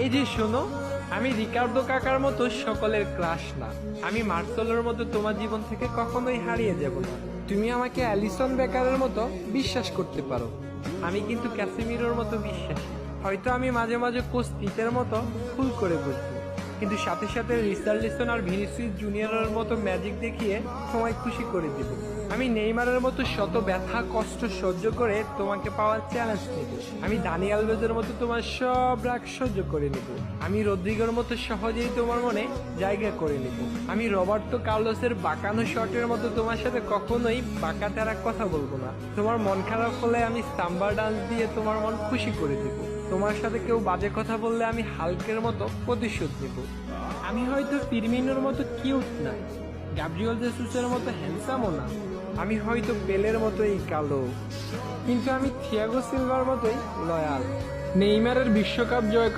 এই যে শোনো, আমি রিকার্ডো কাকার মতো সকলের ক্রাশ না। আমি মার্সেলোর মতো তোমার জীবন থেকে কখনোই হারিয়ে যাব না। তুমি আমাকে অ্যালিসন বেকারের মতো বিশ্বাস করতে পারো, আমি কিন্তু ক্যাসিমিরোর মতো বিশ্বাসী। হয়তো আমি মাঝে মাঝে কোচ পিটের মতো ভুল করে বসবো, কিন্তু সাথে সাথে রিচার্লিসন আর ভিনিসিয়াস জুনিয়রের মতো ম্যাজিক দেখিয়ে তোমায় খুশি করে দিব। আমি নেইমারের মতো শত ব্যথা কষ্ট সহ্য করে তোমাকে পাওয়ার চ্যালেঞ্জ নেব। আমি দানি আলভেজের মতো তোমার সব রাগ সহ্য করে নেব। আমি রদ্রিগোর মতো সহজেই তোমার মনে জায়গা করে নেব। আমি রবার্তো কার্লোসের বাঁকানো শটের মতো তোমার সাথে কখনোই বাঁকা তেরা কথা বলবো না। তোমার মন খারাপ হলে আমি সাম্বার ডান্স দিয়ে তোমার মন খুশি করে দেব। তোমার সাথে কেউ বাজে কথা বললে আমি হালকের মতো প্রতিশোধ নেব। আমি হয়তো ফিরমিনোর মতো কিউট না, গ্যাব্রিয়েল জেসুসের মতো হ্যান্ডসামও না, আমি হয়তো পেলের মতোই কালো, কিন্তু আমি থিয়াগো সিলভার মতোই লয়াল। নেইমারের বিশ্বকাপ জয়